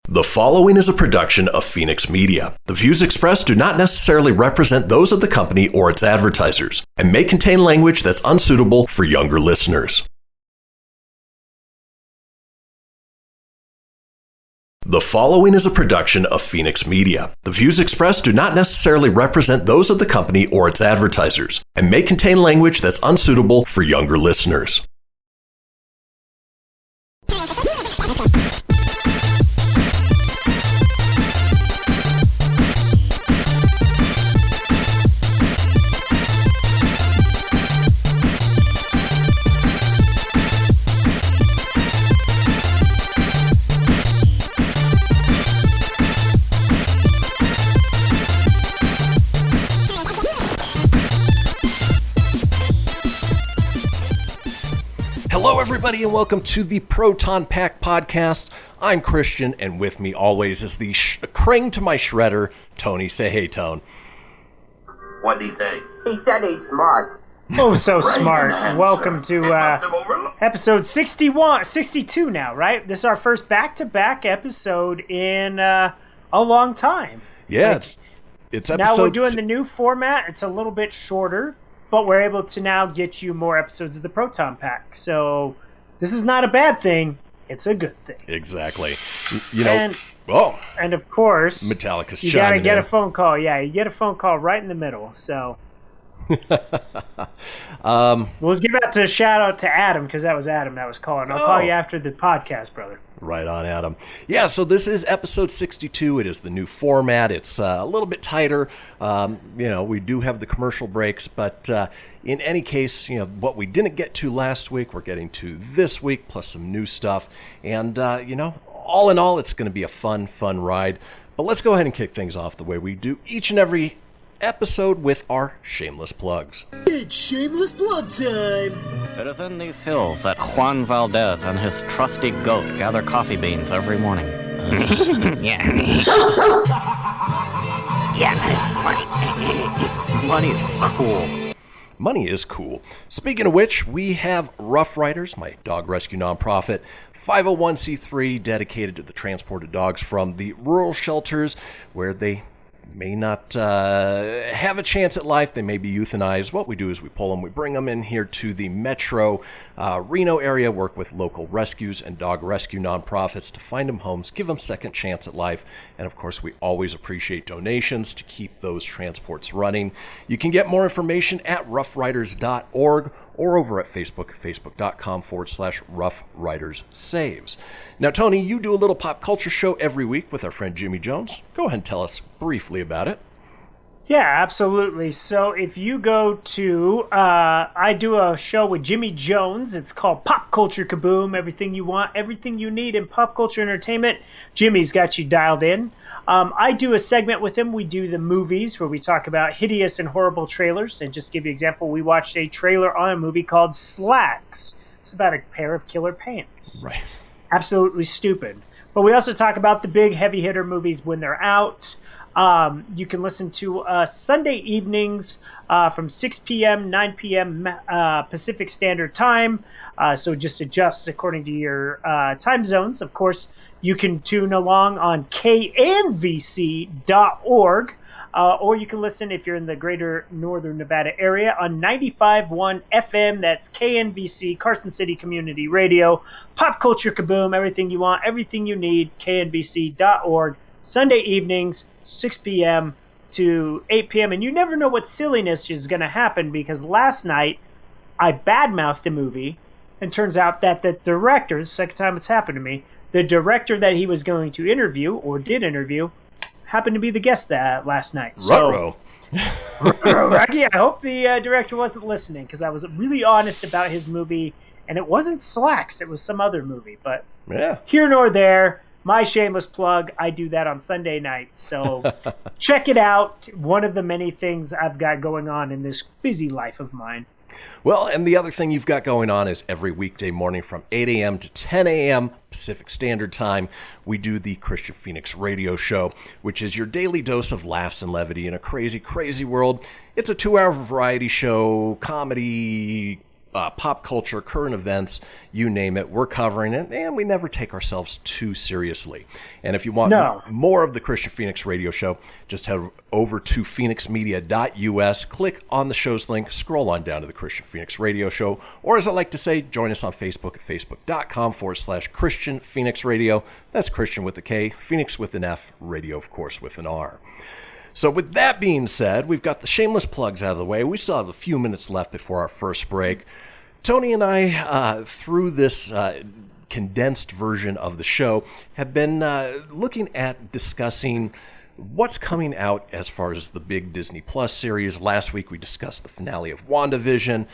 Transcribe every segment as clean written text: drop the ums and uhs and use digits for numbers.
The following is a production of Fenix Media. The views expressed do not necessarily represent those of the company or its advertisers, and may contain language that's unsuitable for younger listeners. The following is a production of Fenix Media. The views expressed do not necessarily represent those of the company or its advertisers, and may contain language that's unsuitable for younger listeners. Hello, everybody, and welcome to the Proton Pack Podcast. I'm Kristian, and with me always is the crane to my shredder, Tony. Say hey, Tone. What'd he say? He said he's smart. Oh, so smart. Welcome to episode 62 now, right? This is our first back-to-back episode in a long time. Yeah, it's episode... Now we're doing the new format. It's a little bit shorter, but we're able to now get you more episodes of the Proton Pack. So this is not a bad thing. It's a good thing. Exactly. And of course, Metallica's you got to get in. a phone call. Yeah, you get a phone call right in the middle. So we'll give out to shout out to Adam, because that was Adam that was calling. I'll call you after the podcast, brother. Right on, Adam. Yeah, so this is episode 62. It is the new format. It's a little bit tighter. We do have the commercial breaks, but in any case, what we didn't get to last week, we're getting to this week, plus some new stuff. And, all in all, it's going to be a fun ride. But let's go ahead and kick things off the way we do each and every episode with our Shameless Plugs. It's Shameless Plug time! It is in these hills that Juan Valdez and his trusty goat gather coffee beans every morning. Money is cool. Money is cool. Speaking of which, we have Rough Riders, my dog rescue nonprofit, 501c3 dedicated to the transport of dogs from the rural shelters where they may not have a chance at life. They may be euthanized. What we do is we pull them, we bring them in here to the metro Reno area, work with local rescues and dog rescue nonprofits to find them homes, give them second chance at life. And of course, we always appreciate donations to keep those transports running. You can get more information at roughriders.org or over at facebook.com/roughriderssaves. Now, Tony, you do a little pop culture show every week with our friend Jimmy Jones. Go ahead and tell us briefly about it. Yeah, absolutely. So if you go to, I do a show with Jimmy Jones. It's called Pop Culture Kaboom. Everything you want, everything you need in pop culture entertainment, Jimmy's got you dialed in. I do a segment with him. We do the movies where we talk about hideous and horrible trailers. And just to give you an example, we watched a trailer on a movie called Slacks. It's about a pair of killer pants. Right. Absolutely stupid. But we also talk about the big heavy hitter movies when they're out. You can listen to Sunday evenings from 6 p.m., 9 p.m. Pacific Standard Time. So just adjust according to your time zones. Of course, you can tune along on knvc.org. Or you can listen if you're in the greater northern Nevada area on 95.1 FM. That's KNVC, Carson City Community Radio. Pop Culture Kaboom, everything you want, everything you need, knvc.org. Sunday evenings, 6 p.m. to 8 p.m. And you never know what silliness is going to happen, because last night I badmouthed a movie, and turns out that the director, the second time it's happened to me, the director that he was going to interview, or did interview, happened to be the guest last night. Ruh-roh. I hope the director wasn't listening, because I was really honest about his movie, and it wasn't Slacks, it was some other movie. But yeah, here nor there. My shameless plug, I do that on Sunday nights, so check it out. One of the many things I've got going on in this busy life of mine. Well, and the other thing you've got going on is every weekday morning from 8 a.m. to 10 a.m. Pacific Standard Time, we do the Kristian Fenix Radio Show, which is your daily dose of laughs and levity in a crazy, crazy world. It's a 2-hour variety show, comedy, pop culture, current events, you name it, we're covering it, and we never take ourselves too seriously. And if you want more of the Kristian Fenix Radio Show, just head over to phoenixmedia.us, click on the show's link, scroll on down to the Kristian Fenix Radio Show, or as I like to say, join us on Facebook at facebook.com/Kristian Fenix Radio. That's Kristian with a K, Phoenix with an F, radio, of course, with an R. So with that being said, we've got the shameless plugs out of the way. We still have a few minutes left before our first break. Tony and I, through this condensed version of the show, have been looking at discussing what's coming out as far as the big Disney Plus series. Last week we discussed the finale of WandaVision.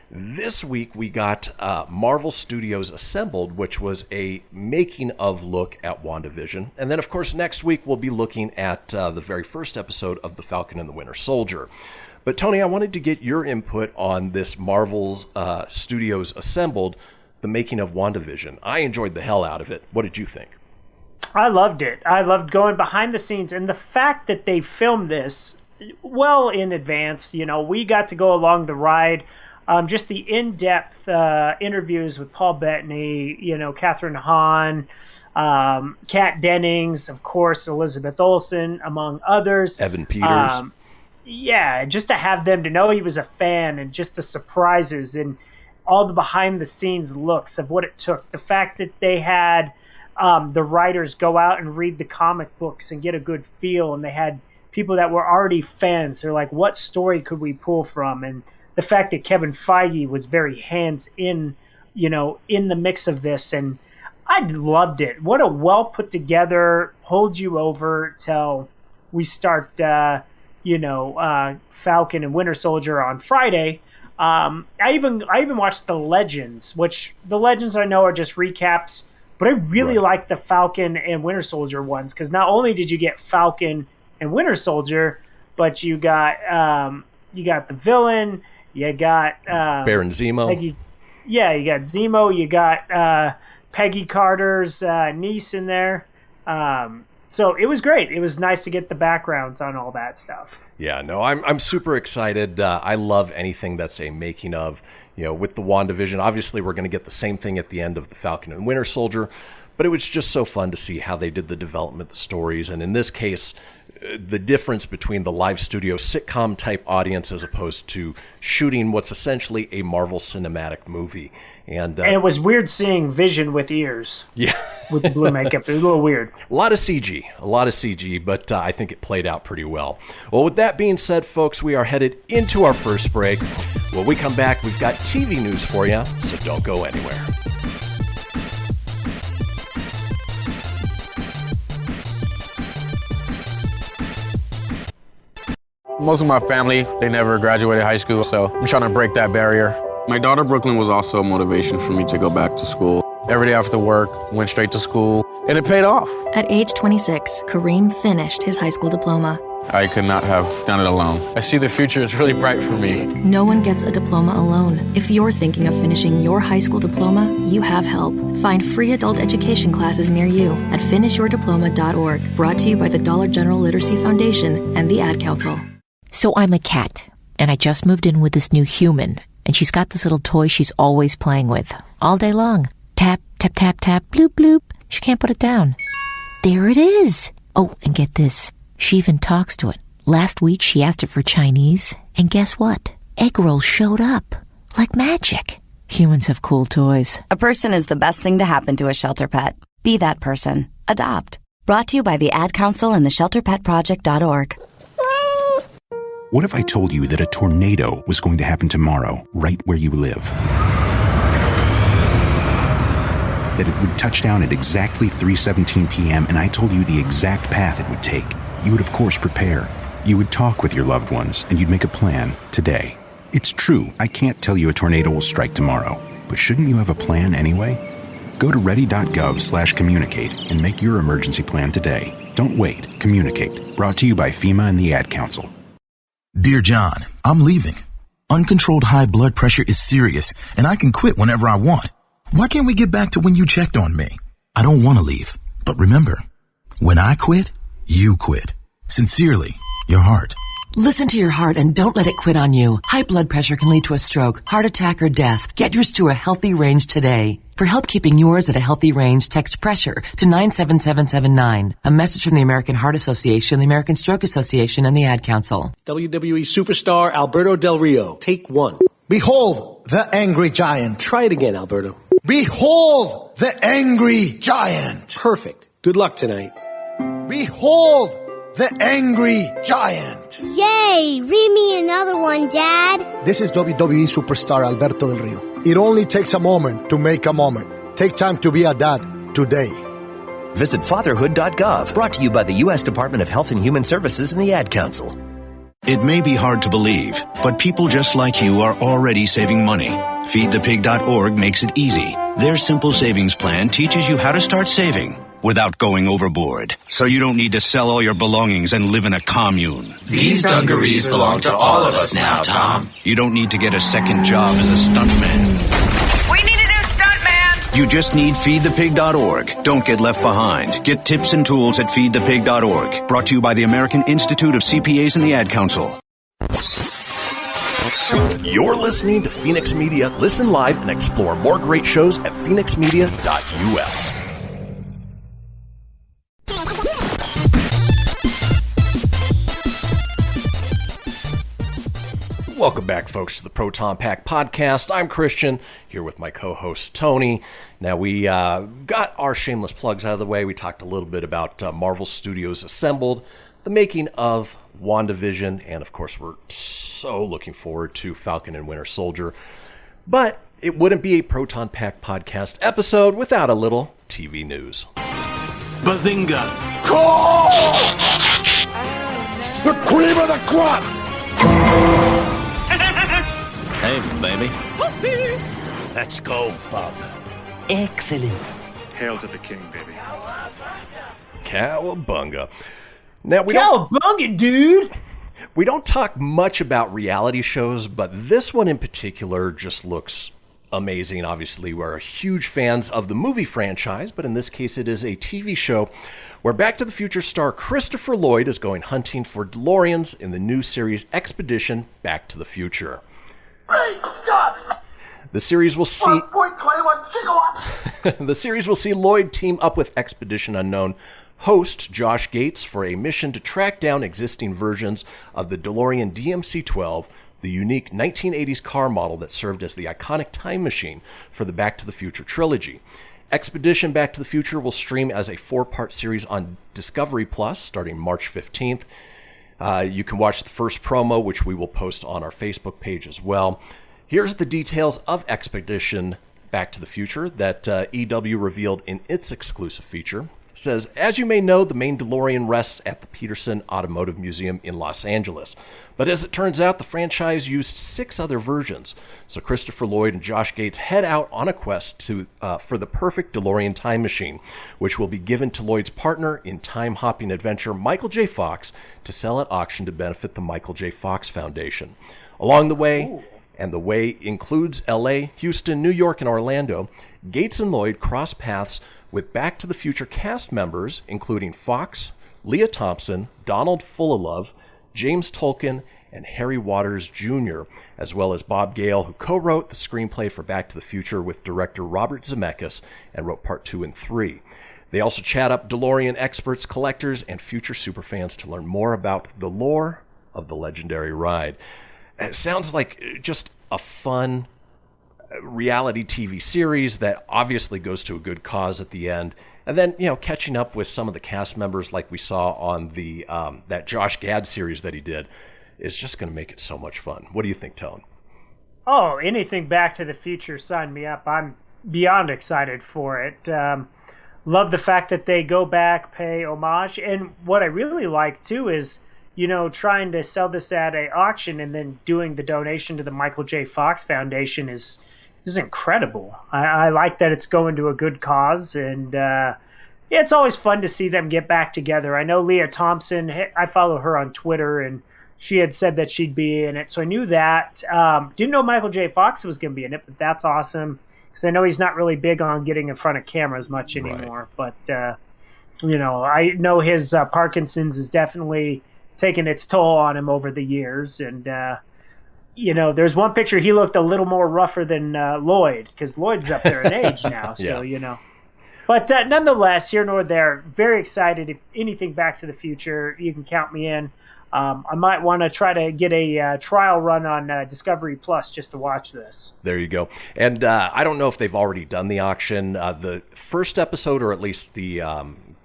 This week we got Marvel Studios Assembled, which was a making-of look at WandaVision. And then, of course, next week we'll be looking at the very first episode of The Falcon and the Winter Soldier. But, Tony, I wanted to get your input on this Marvel Studios Assembled, the making of WandaVision. I enjoyed the hell out of it. What did you think? I loved it. I loved going behind the scenes. And the fact that they filmed this well in advance, we got to go along the ride. Just the in-depth interviews with Paul Bettany, Catherine Hahn, Kat Dennings, of course, Elizabeth Olsen, among others. Evan Peters. Just to have them to know he was a fan, and just the surprises and all the behind-the-scenes looks of what it took. The fact that they had the writers go out and read the comic books and get a good feel, and they had people that were already fans. They're like, what story could we pull from? And the fact that Kevin Feige was very hands-in, in the mix of this, and I loved it. What a well put together, hold you over till we start, Falcon and Winter Soldier on Friday. I even watched the Legends, which the Legends I know are just recaps, but I really like the Falcon and Winter Soldier ones, because not only did you get Falcon and Winter Soldier, but you got the villain. You got Baron Zemo. You got Zemo. You got Peggy Carter's niece in there. So it was great. It was nice to get the backgrounds on all that stuff. Yeah, no, I'm super excited. I love anything that's a making of. With the WandaVision, obviously we're going to get the same thing at the end of the Falcon and Winter Soldier, but it was just so fun to see how they did the development, the stories, and in this case, the difference between the live studio sitcom type audience as opposed to shooting what's essentially a Marvel cinematic movie. And it was weird seeing Vision with ears. Yeah. With the blue makeup. It was a little weird. A lot of CG, but I think it played out pretty well. Well, with that being said, folks, we are headed into our first break. When we come back, we've got TV news for you, so don't go anywhere. Most of my family, they never graduated high school, so I'm trying to break that barrier. My daughter, Brooklyn, was also a motivation for me to go back to school. Every day after work, went straight to school, and it paid off. At age 26, Kareem finished his high school diploma. I could not have done it alone. I see the future is really bright for me. No one gets a diploma alone. If you're thinking of finishing your high school diploma, you have help. Find free adult education classes near you at finishyourdiploma.org. Brought to you by the Dollar General Literacy Foundation and the Ad Council. So I'm a cat, and I just moved in with this new human, and she's got this little toy she's always playing with, all day long. Tap, tap, tap, tap, bloop, bloop. She can't put it down. There it is. Oh, and get this. She even talks to it. Last week, she asked it for Chinese, and guess what? Egg rolls showed up. Like magic. Humans have cool toys. A person is the best thing to happen to a shelter pet. Be that person. Adopt. Brought to you by the Ad Council and the ShelterPetProject.org. What if I told you that a tornado was going to happen tomorrow, right where you live? That it would touch down at exactly 3:17 p.m., and I told you the exact path it would take. You would, of course, prepare. You would talk with your loved ones, and you'd make a plan today. It's true, I can't tell you a tornado will strike tomorrow, but shouldn't you have a plan anyway? Go to ready.gov/communicate and make your emergency plan today. Don't wait. Communicate. Brought to you by FEMA and the Ad Council. Dear John, I'm leaving. Uncontrolled high blood pressure is serious, and I can quit whenever I want. Why can't we get back to when you checked on me? I don't want to leave, but remember, when I quit, you quit. Sincerely, your heart. Listen to your heart and don't let it quit on you. High blood pressure can lead to a stroke, heart attack, or death. Get yours to a healthy range today. For help keeping yours at a healthy range, text PRESSURE to 97779. A message from the American Heart Association, the American Stroke Association, and the Ad Council. WWE superstar Alberto Del Rio. Take one. Behold the angry giant. Try it again, Alberto. Behold the angry giant. Perfect. Good luck tonight. Behold the angry giant. Yay! Read me another one, Dad. This is WWE superstar Alberto Del Rio. It only takes a moment to make a moment. Take time to be a dad today. Visit fatherhood.gov. Brought to you by the U.S. Department of Health and Human Services and the Ad Council. It may be hard to believe, but people just like you are already saving money. FeedThePig.org makes it easy. Their simple savings plan teaches you how to start saving without going overboard, so you don't need to sell all your belongings and live in a commune. These dungarees belong to all of us now, Tom. You don't need to get a second job as a stuntman. We need a new stuntman! You just need FeedThePig.org. Don't get left behind. Get tips and tools at FeedThePig.org. Brought to you by the American Institute of CPAs and the Ad Council. You're listening to Fenix Media. Listen live and explore more great shows at phoenixmedia.us. Welcome back, folks, to the Proton Pack Podcast. I'm Kristian, here with my co-host, Tony. Now, we got our shameless plugs out of the way. We talked a little bit about Marvel Studios Assembled, the making of WandaVision, and, of course, we're so looking forward to Falcon and Winter Soldier. But it wouldn't be a Proton Pack Podcast episode without a little TV news. Bazinga! The cream of the crop! Hey, baby. Let's go, Bub. Excellent. Hail to the king, baby. Cowabunga. Now, Cowabunga, dude! We don't talk much about reality shows, but this one in particular just looks amazing. Obviously, we're huge fans of the movie franchise, but in this case, it is a TV show where Back to the Future star Christopher Lloyd is going hunting for Deloreans in the new series Expedition Back to the Future. Great Scott! The series will see 1.21 gigawatts! The series will see Lloyd team up with Expedition Unknown host Josh Gates for a mission to track down existing versions of the DeLorean DMC-12, the unique 1980s car model that served as the iconic time machine for the Back to the Future trilogy. Expedition Back to the Future will stream as a 4-part series on Discovery Plus starting March 15th. You can watch the first promo, which we will post on our Facebook page as well. Here's the details of Expedition Back to the Future that EW revealed in its exclusive feature. It says, as you may know, the main DeLorean rests at the Peterson Automotive Museum in Los Angeles. But as it turns out, the franchise used 6 other versions. So Christopher Lloyd and Josh Gates head out on a quest for the perfect DeLorean time machine, which will be given to Lloyd's partner in time-hopping adventure, Michael J. Fox, to sell at auction to benefit the Michael J. Fox Foundation. Along the way, and the way includes LA, Houston, New York, and Orlando, Gates and Lloyd cross paths with Back to the Future cast members, including Fox, Leah Thompson, Donald Fullilove, James Tolkien, and Harry Waters Jr., as well as Bob Gale, who co-wrote the screenplay for Back to the Future with director Robert Zemeckis and wrote Part 2 and 3. They also chat up DeLorean experts, collectors, and future superfans to learn more about the lore of the legendary ride. It sounds like just a fun reality TV series that obviously goes to a good cause at the end. And then, catching up with some of the cast members like we saw on the that Josh Gad series that he did is just going to make it so much fun. What do you think, Tone? Oh, anything Back to the Future, sign me up. I'm beyond excited for it. Love the fact that they go back, pay homage. And what I really like, too, is, trying to sell this at an auction and then doing the donation to the Michael J. Fox Foundation is incredible. I like that it's going to a good cause, and it's always fun to see them get back together. I know Leah Thompson, I follow her on Twitter, and she had said that she'd be in it, so I knew that. Didn't know Michael J. Fox was going to be in it, but that's awesome, because I know he's not really big on getting in front of cameras much anymore. Right. But, I know his Parkinson's is definitely taken its toll on him over the years. And, there's one picture he looked a little more rougher than Lloyd, because Lloyd's up there in age now. So, But nonetheless, here nor there, very excited. If anything Back to the Future, you can count me in. I might want to try to get a trial run on Discovery Plus just to watch this. There you go. And I don't know if they've already done the auction. The first episode, or at least the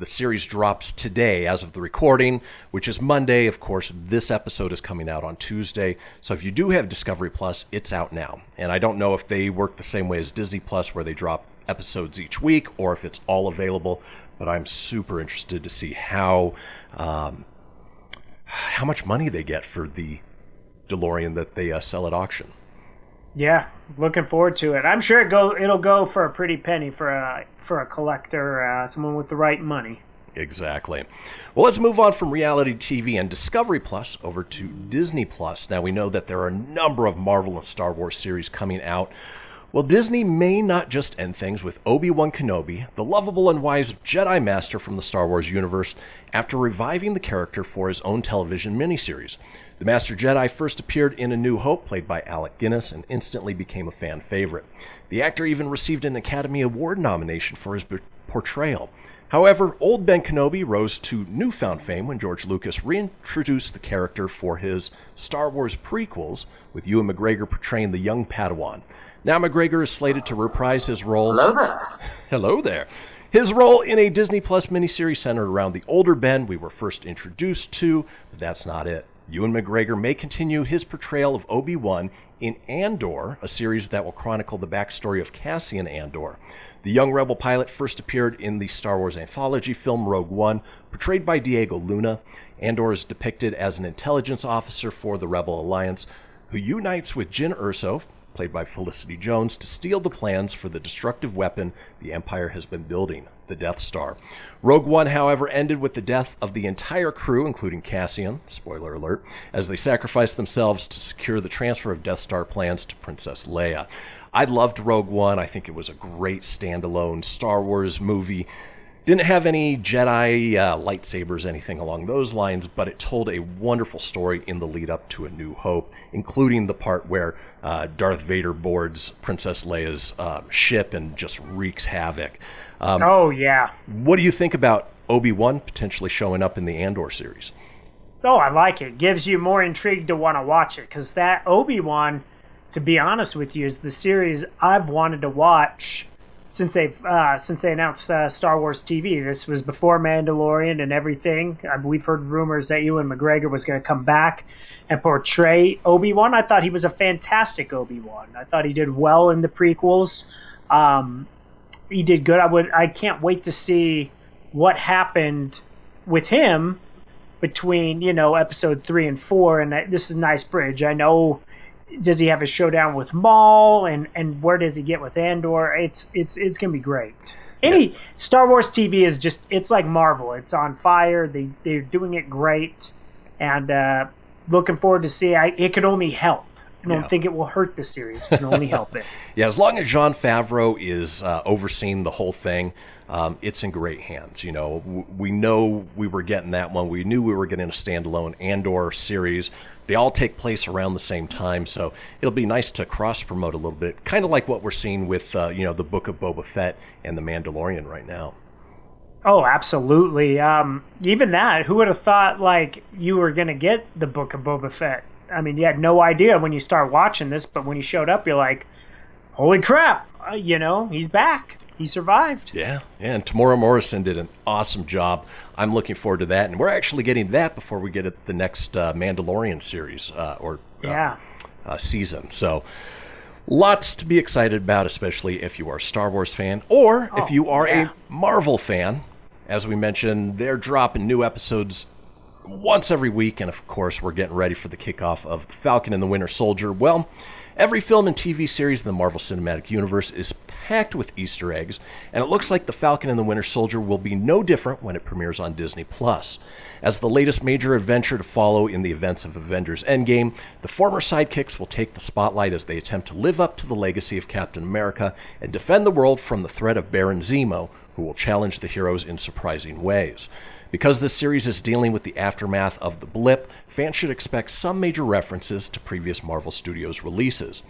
series, drops today as of the recording, which is Monday. Of course, this episode is coming out on Tuesday. So if you do have Discovery Plus, it's out now. And I don't know if they work the same way as Disney Plus, where they drop episodes each week, or if it's all available. But I'm super interested to see how much money they get for the DeLorean that they sell at auction. Yeah, looking forward to it. I'm sure it'll go for a pretty penny for a collector, someone with the right money. Exactly. Well, let's move on from reality TV and Discovery Plus over to Disney Plus. Now, we know that there are a number of Marvel and Star Wars series coming out. Well, Disney may not just end things with Obi-Wan Kenobi, the lovable and wise Jedi Master from the Star Wars universe, after reviving the character for his own television miniseries. The Master Jedi first appeared in A New Hope, played by Alec Guinness, and instantly became a fan favorite. The actor even received an Academy Award nomination for his portrayal. However, old Ben Kenobi rose to newfound fame when George Lucas reintroduced the character for his Star Wars prequels, with Ewan McGregor portraying the young Padawan. Now McGregor is slated to reprise his role. Hello there. Hello there. His role in a Disney Plus miniseries centered around the older Ben we were first introduced to, but that's not it. Ewan McGregor may continue his portrayal of Obi-Wan in Andor, a series that will chronicle the backstory of Cassian Andor. The young rebel pilot first appeared in the Star Wars anthology film Rogue One, portrayed by Diego Luna. Andor is depicted as an intelligence officer for the Rebel Alliance, who unites with Jyn Erso, played by Felicity Jones, to steal the plans for the destructive weapon the Empire has been building, the Death Star. Rogue One, however, ended with the death of the entire crew, including Cassian, spoiler alert, as they sacrificed themselves to secure the transfer of Death Star plans to Princess Leia. I loved Rogue One. I think it was a great standalone Star Wars movie. Didn't have any Jedi lightsabers, anything along those lines, but it told a wonderful story in the lead up to A New Hope, including the part where Darth Vader boards Princess Leia's ship and just wreaks havoc. Oh, yeah. What do you think about Obi-Wan potentially showing up in the Andor series? Oh, I like it. Gives you more intrigue to want to watch it, because that Obi-Wan, to be honest with you, is the series I've wanted to watch since they announced Star Wars TV. This was before Mandalorian and everything. We've heard rumors that Ewan McGregor was going to come back and portray Obi-Wan. I thought he was a fantastic Obi-Wan. I thought he did well in the prequels. He did good. I can't wait to see what happened with him between episode 3 and 4. And this is a nice bridge. I know. Does he have a showdown with Maul, and where does he get with Andor? It's gonna be great. Any Star Wars TV is just, it's like Marvel. It's on fire. They're doing it great, and looking forward to see. It could only help. I don't think it will hurt the series. It can only help it. Yeah, as long as Jon Favreau is overseeing the whole thing, it's in great hands. We know we were getting that one. We knew we were getting a standalone Andor series. They all take place around the same time, so it'll be nice to cross-promote a little bit, kind of like what we're seeing with the Book of Boba Fett and The Mandalorian right now. Oh, absolutely. Even that, who would have thought you were going to get the Book of Boba Fett? I mean, you had no idea when you start watching this, but when he showed up, you're like, holy crap, he's back. He survived. Yeah, and Tamora Morrison did an awesome job. I'm looking forward to that, and we're actually getting that before we get the next Mandalorian series season. So lots to be excited about, especially if you are a Star Wars fan, or if you are a Marvel fan. As we mentioned, they're dropping new episodes once every week, and of course we're getting ready for the kickoff of Falcon and the Winter Soldier. Well, every film and TV series in the Marvel Cinematic Universe is packed with Easter eggs, and it looks like The Falcon and the Winter Soldier will be no different when it premieres on Disney+. As the latest major adventure to follow in the events of Avengers Endgame, the former sidekicks will take the spotlight as they attempt to live up to the legacy of Captain America and defend the world from the threat of Baron Zemo, who will challenge the heroes in surprising ways. Because this series is dealing with the aftermath of the blip, fans should expect some major references to previous Marvel Studios releases.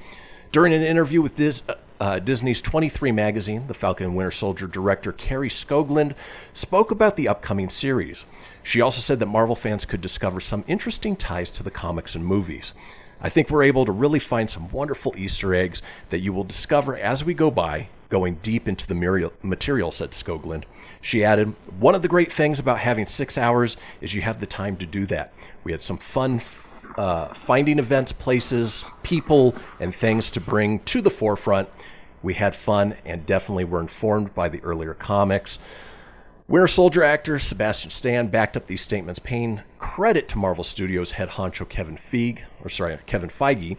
During an interview with Disney's 23 magazine, The Falcon and Winter Soldier director Carrie Skoglund spoke about the upcoming series. She also said that Marvel fans could discover some interesting ties to the comics and movies. I think we're able to really find some wonderful Easter eggs that you will discover as we go by, going deep into the material, said Skoglund. She added, one of the great things about having 6 hours is you have the time to do that. We had some fun finding events, places, people, and things to bring to the forefront. We had fun and definitely were informed by the earlier comics. Winter Soldier actor Sebastian Stan backed up these statements, paying credit to Marvel Studios head honcho Kevin Feige.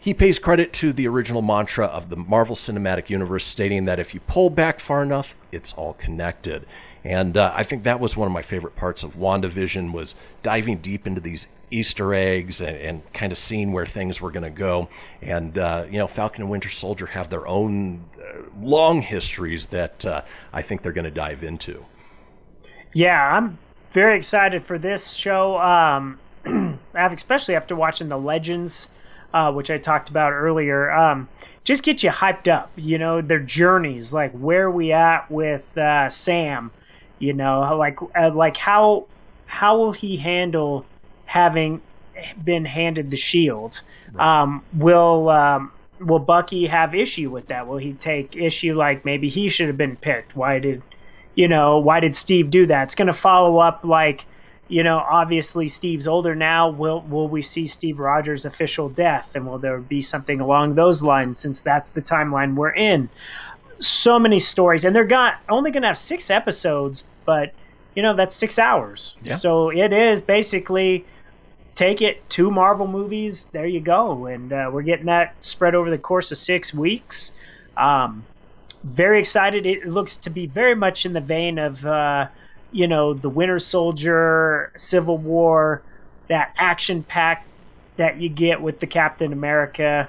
He pays credit to the original mantra of the Marvel Cinematic Universe, stating that if you pull back far enough, it's all connected. And I think that was one of my favorite parts of WandaVision, was diving deep into these Easter eggs and kind of seeing where things were going to go. And, Falcon and Winter Soldier have their own long histories that I think they're going to dive into. Yeah, I'm very excited for this show, especially after watching the Legends, which I talked about earlier. Just get you hyped up, their journeys, like where we at with Sam, like how will he handle having been handed the shield? Right. Will Bucky have issue with that? Will he take issue like maybe he should have been picked? Why did Steve do that? It's going to follow up like, obviously Steve's older now. Will we see Steve Rogers' official death? And will there be something along those lines, since that's the timeline we're in? So many stories, and they're only going to have 6 episodes, but that's 6 hours. Yeah. So it is basically take it 2 Marvel movies. There you go, and we're getting that spread over the course of 6 weeks. Very excited. It looks to be very much in the vein of the Winter Soldier, Civil War, that action pack that you get with the Captain America.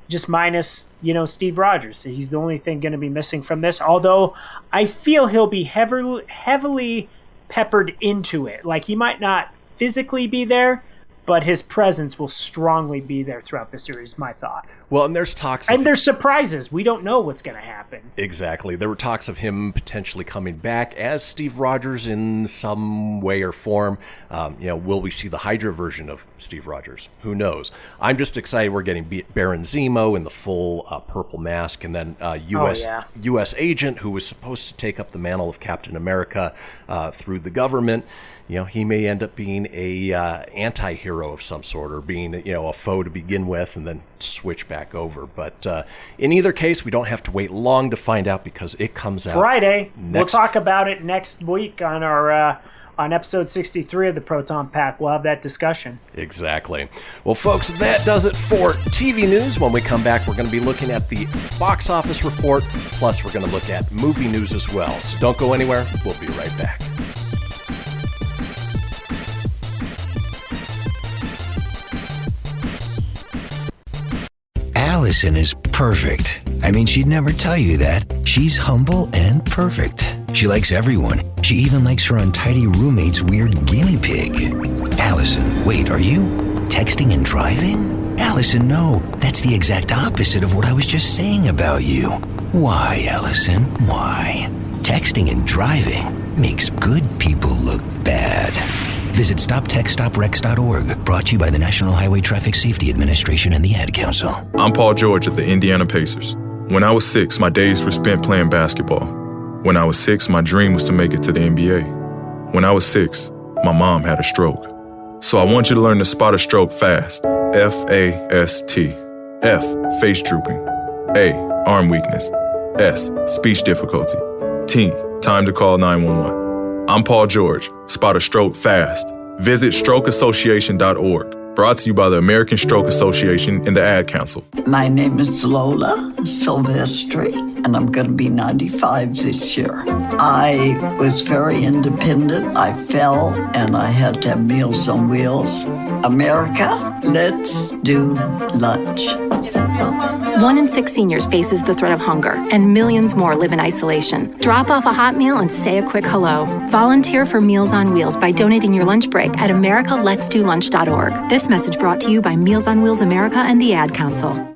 Just minus, Steve Rogers. He's the only thing going to be missing from this, although I feel he'll be heavily peppered into it. Like, he might not physically be there, but his presence will strongly be there throughout the series, my thought. Well, and there's talks and there's surprises. We don't know what's going to happen. Exactly. There were talks of him potentially coming back as Steve Rogers in some way or form. Will we see the Hydra version of Steve Rogers? Who knows? I'm just excited we're getting Baron Zemo in the full purple mask, and then U.S. agent who was supposed to take up the mantle of Captain America through the government. He may end up being a anti-hero of some sort, or being, a foe to begin with and then switch back over. But in either case, we don't have to wait long to find out, because it comes out Friday. We'll talk about it next week on our on episode 63 of the Proton Pack. We'll have that discussion. Exactly. Well, folks, that does it for TV news. When we come back, we're going to be looking at the box office report, plus we're going to look at movie news as well. So don't go anywhere. We'll be right back. Allison is perfect. I mean, she'd never tell you that. She's humble and perfect. She likes everyone. She even likes her untidy roommate's weird guinea pig. Allison, wait, are you texting and driving? Allison, no. That's the exact opposite of what I was just saying about you. Why, Allison? Why? Texting and driving makes good people look bad. Visit StopTextStopWrecks.org, brought to you by the National Highway Traffic Safety Administration and the Ad Council. I'm Paul George of the Indiana Pacers. When I was 6, my days were spent playing basketball. When I was 6, my dream was to make it to the NBA. When I was 6, my mom had a stroke. So I want you to learn to spot a stroke fast. F-A-S-T. F, face drooping. A, arm weakness. S, speech difficulty. T, time to call 911. I'm Paul George. Spot a stroke fast. Visit strokeassociation.org. Brought to you by the American Stroke Association and the Ad Council. My name is Lola. Sylvester, and I'm going to be 95 this year. I was very independent. I fell, and I had to have Meals on Wheels. America, let's do lunch. 1 in 6 seniors faces the threat of hunger, and millions more live in isolation. Drop off a hot meal and say a quick hello. Volunteer for Meals on Wheels by donating your lunch break at americaletsdolunch.org. This message brought to you by Meals on Wheels America and the Ad Council.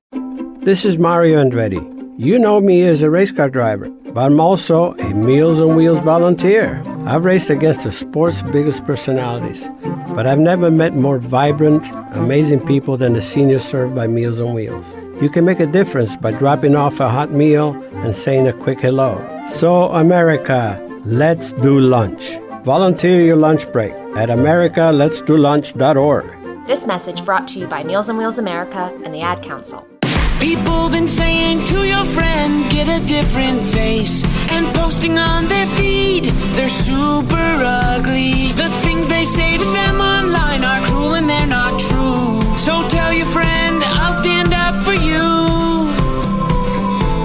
This is Mario Andretti. You know me as a race car driver, but I'm also a Meals on Wheels volunteer. I've raced against the sport's biggest personalities, but I've never met more vibrant, amazing people than the seniors served by Meals on Wheels. You can make a difference by dropping off a hot meal and saying a quick hello. So, America, let's do lunch. Volunteer your lunch break at americaletsdolunch.org. This message brought to you by Meals on Wheels America and the Ad Council. People been saying to your friend, get a different face, and posting on their feed, they're super ugly. The things they say to them online are cruel and they're not true. So tell your friend, I'll stand up for you.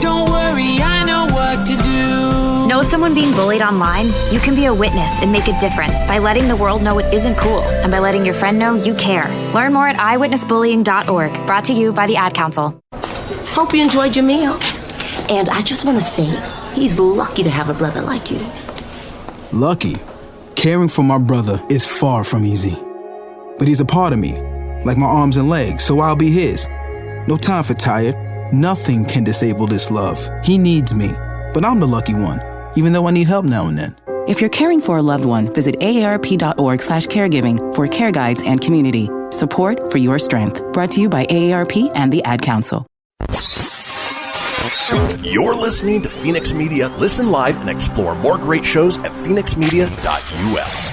Don't worry, I know what to do. Know someone being bullied online? You can be a witness and make a difference by letting the world know it isn't cool, and by letting your friend know you care. Learn more at eyewitnessbullying.org. Brought to you by the Ad Council. Hope you enjoyed your meal. And I just want to say, he's lucky to have a brother like you. Lucky? Caring for my brother is far from easy. But he's a part of me, like my arms and legs, so I'll be his. No time for tired. Nothing can disable this love. He needs me, but I'm the lucky one, even though I need help now and then. If you're caring for a loved one, visit aarp.org/caregiving for care guides and community. Support for your strength. Brought to you by AARP and the Ad Council. You're listening to Fenix Media. Listen live and explore more great shows at phoenixmedia.us.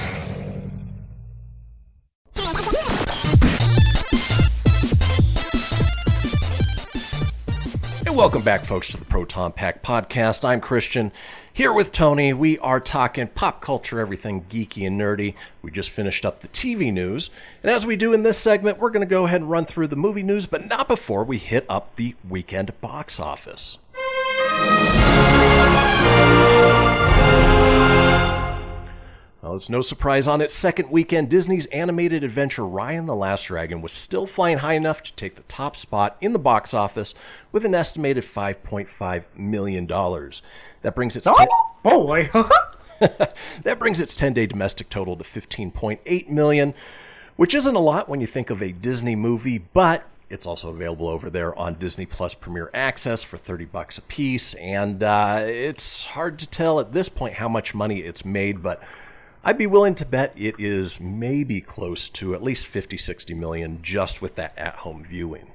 And welcome back, folks, to the Proton Pack Podcast. I'm Kristian, here with Tony. We are talking pop culture, everything geeky and nerdy. We just finished up the TV news. And as we do in this segment, we're going to go ahead and run through the movie news, but not before we hit up the weekend box office. Well, it's no surprise on its second weekend, Disney's animated adventure Raya and the Last Dragon was still flying high enough to take the top spot in the box office with an estimated $5.5 million. That brings its that brings its 10-day domestic total to $15.8 million, which isn't a lot when you think of a Disney movie, but it's also available over there on Disney Plus Premier Access for $30 a piece, and it's hard to tell at this point how much money it's made, but I'd be willing to bet it is maybe close to at least 50-60 million just with that at-home viewing.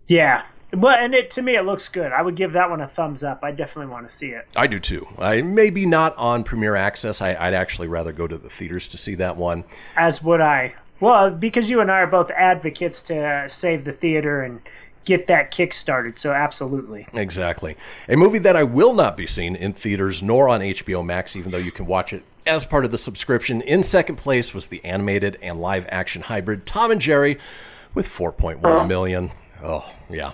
Yeah. Well, and to me, it looks good. I would give that one a thumbs up. I definitely want to see it. I do too. Maybe not on Premier Access. I'd actually rather go to the theaters to see that one. As would I. Well, because you and I are both advocates to save the theater and get that kick-started, so absolutely. Exactly. A movie that I will not be seeing in theaters nor on HBO Max, even though you can watch it as part of the subscription. In second place was the animated and live-action hybrid Tom and Jerry with $4.1 million. Oh, yeah.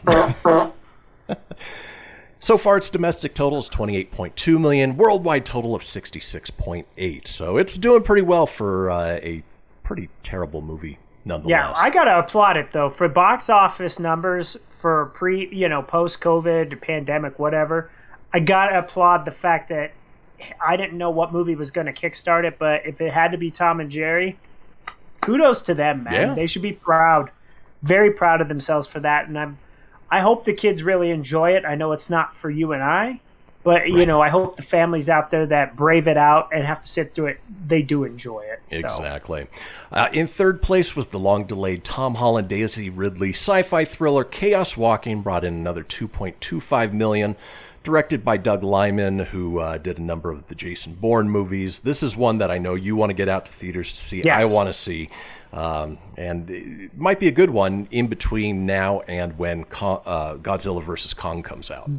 So far, its domestic total is $28.2 million, worldwide total of $66.8. So it's doing pretty well for a pretty terrible movie, nonetheless. Yeah, I gotta applaud it though for box office numbers for post-COVID, pandemic, whatever. I gotta applaud the fact that I didn't know what movie was going to kickstart it, but if it had to be Tom and Jerry, kudos to them, man. Yeah. They should be proud, very proud of themselves for that. And I hope the kids really enjoy it. I know it's not for you and I, but right. I hope the families out there that brave it out and have to sit through it, they do enjoy it. So. Exactly. In third place was the long-delayed Tom Holland, Daisy Ridley sci-fi thriller Chaos Walking, brought in another $2.25 million. Directed by Doug Liman, who did a number of the Jason Bourne movies. This is one that I know you want to get out to theaters to see. Yes. I want to see. And it might be a good one in between now and when Godzilla vs. Kong comes out.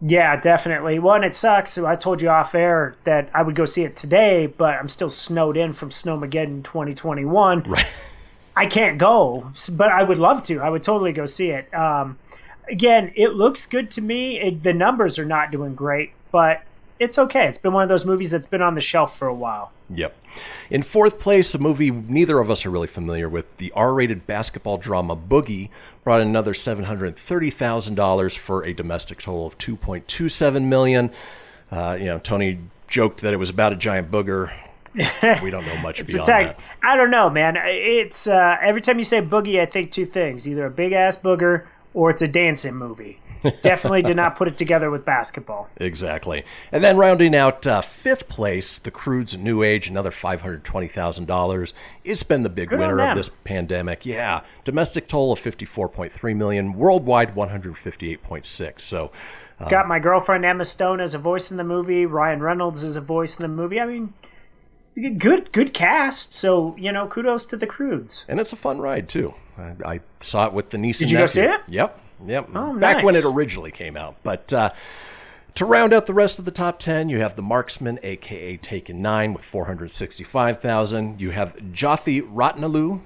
Yeah, definitely. Well, and it sucks. I told you off air that I would go see it today, but I'm still snowed in from Snowmageddon 2021. Right. I can't go, but I would love to. I would totally go see it. again, it looks good to me. The numbers are not doing great, but it's okay. It's been one of those movies that's been on the shelf for a while. Yep. In fourth place, a movie neither of us are really familiar with, the R-rated basketball drama Boogie, brought in another $730,000 for a domestic total of $2.27 million. Tony joked that it was about a giant booger. We don't know much beyond that. I don't know, man. It's every time you say Boogie, I think two things: either a big ass booger or it's a dancing movie. Definitely did not put it together with basketball. Exactly. And then rounding out fifth place, The Croods: New Age, another $520,000. It's been the big winner of this pandemic. Yeah. Domestic total of $54.3 million. Worldwide, $158.6. So, got my girlfriend Emma Stone as a voice in the movie. Ryan Reynolds as a voice in the movie. I mean, good cast. So, kudos to The Croods. And it's a fun ride, too. I saw it with the niece and nephew. Did you go see it? Yep. Oh, Back nice. when it originally came out. But to round out the rest of the top 10, you have The Marksman, a.k.a. Taken 9, with $465,000. You have Jyothi Ratnaloo.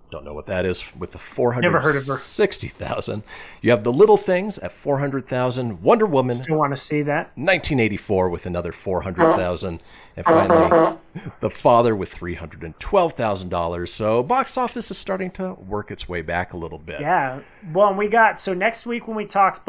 Don't know what that is, with the $460,000. You have The Little Things at $400,000. Wonder Woman. Still want to see that. 1984 with another $400,000. And finally, The Father with $312,000. So box office is starting to work its way back a little bit. Yeah. Well, so next week when we talk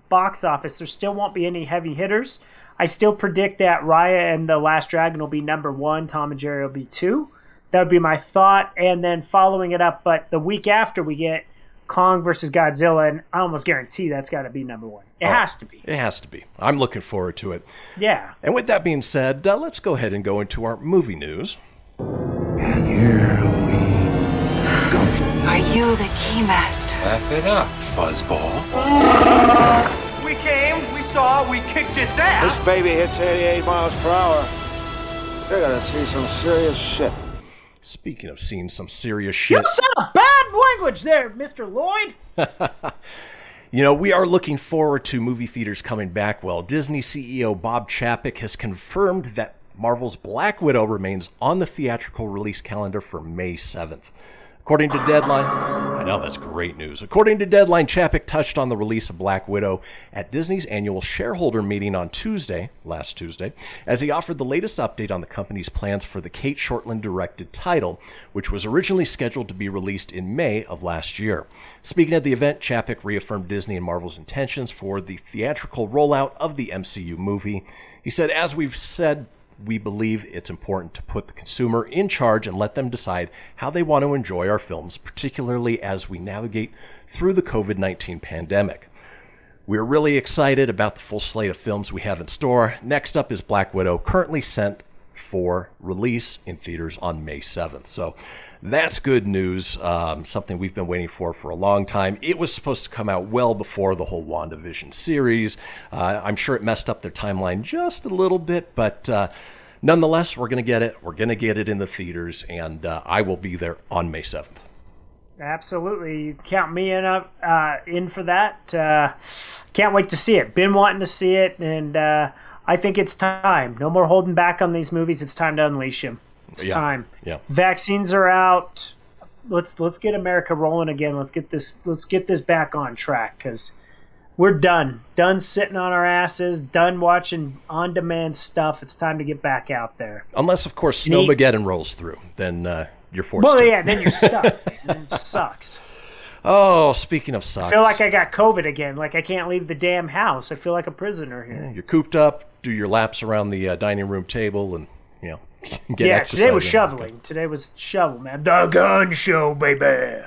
box office, there still won't be any heavy hitters. I still predict that Raya and the Last Dragon will be number 1. Tom and Jerry will be 2. That would be my thought. And then following it up, but the week after we get Kong versus Godzilla, and I almost guarantee that's got to be number 1. It has to be. It has to be. I'm looking forward to it. Yeah. And with that being said, let's go ahead and go into our movie news. And here we go. Are you the Keymaster? Laugh it up, fuzzball. We came, we saw, we kicked its ass. This baby hits 88 miles per hour. You're gonna see some serious shit. Speaking of seeing some serious shit. You said a bad language there, Mr. Lloyd. We are looking forward to movie theaters coming back. Well, Disney CEO Bob Chapek has confirmed that Marvel's Black Widow remains on the theatrical release calendar for May 7th. According to Deadline, I know that's great news. According to Deadline, Chapek touched on the release of Black Widow at Disney's annual shareholder meeting on last Tuesday, as he offered the latest update on the company's plans for the Kate Shortland-directed title, which was originally scheduled to be released in May of last year. Speaking at the event, Chapek reaffirmed Disney and Marvel's intentions for the theatrical rollout of the MCU movie. He said, "As we've said, we believe it's important to put the consumer in charge and let them decide how they want to enjoy our films, particularly as we navigate through the COVID-19 pandemic. We're really excited about the full slate of films we have in store. Next up is Black Widow, currently sent for release in theaters on May 7th. So that's good news, something we've been waiting for a long time. It was supposed to come out well before the whole WandaVision series. I'm sure it messed up their timeline just a little bit, but nonetheless, we're going to get it. We're going to get it in the theaters, and I will be there on May 7th. Absolutely. You count me in for that. Can't wait to see it. Been wanting to see it, and I think it's time. No more holding back on these movies. It's time to unleash them. It's time. Yeah. Vaccines are out. Let's get America rolling again. Let's get this back on track, because we're done. Done sitting on our asses. Done watching on-demand stuff. It's time to get back out there. Unless, of course, Snowmageddon rolls through, then you're forced to. Well, yeah, then you're stuck. And it sucks. Oh, speaking of sucks. I feel like I got COVID again. Like I can't leave the damn house. I feel like a prisoner here. Yeah, you're cooped up, do your laps around the dining room table, and, get exercise. Today was shoveling. Today was shovel, man. The gun show, baby.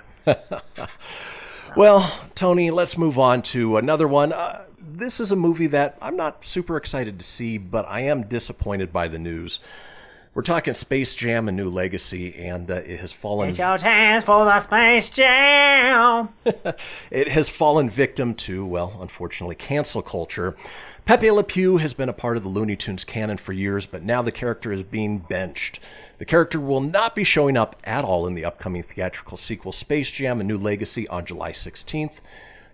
Well, Tony, let's move on to another one. This is a movie that I'm not super excited to see, but I am disappointed by the news. We're talking Space Jam: A New Legacy, and it has fallen... It's your chance for the Space Jam! It has fallen victim to, well, unfortunately, cancel culture. Pepe Le Pew has been a part of the Looney Tunes canon for years, but now the character is being benched. The character will not be showing up at all in the upcoming theatrical sequel Space Jam: A New Legacy on July 16th.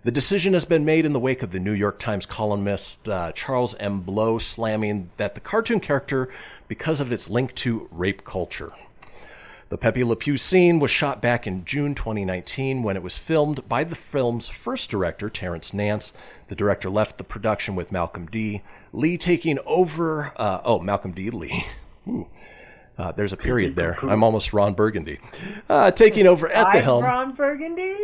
The decision has been made in the wake of the New York Times columnist Charles M. Blow slamming that the cartoon character because of its link to rape culture. The Pepe Le Pew scene was shot back in June 2019 when it was filmed by the film's first director, Terrence Nance. The director left the production with Malcolm D. Lee taking over... Malcolm D. Lee. Ooh. There's a period there. I'm almost Ron Burgundy. Taking over at the helm. Ron Burgundy?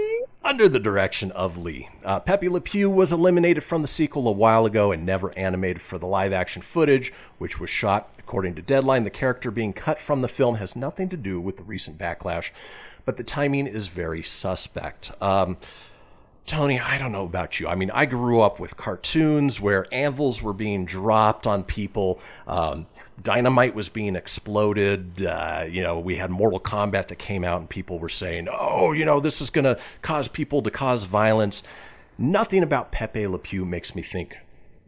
Under the direction of Lee. Pepe Le Pew was eliminated from the sequel a while ago and never animated for the live-action footage, which was shot. According to Deadline, the character being cut from the film has nothing to do with the recent backlash, but the timing is very suspect. Tony, I don't know about you. I mean, I grew up with cartoons where anvils were being dropped on people, dynamite was being exploded. We had Mortal Kombat that came out and people were saying, this is going to cause people to cause violence. Nothing about Pepe Le Pew makes me think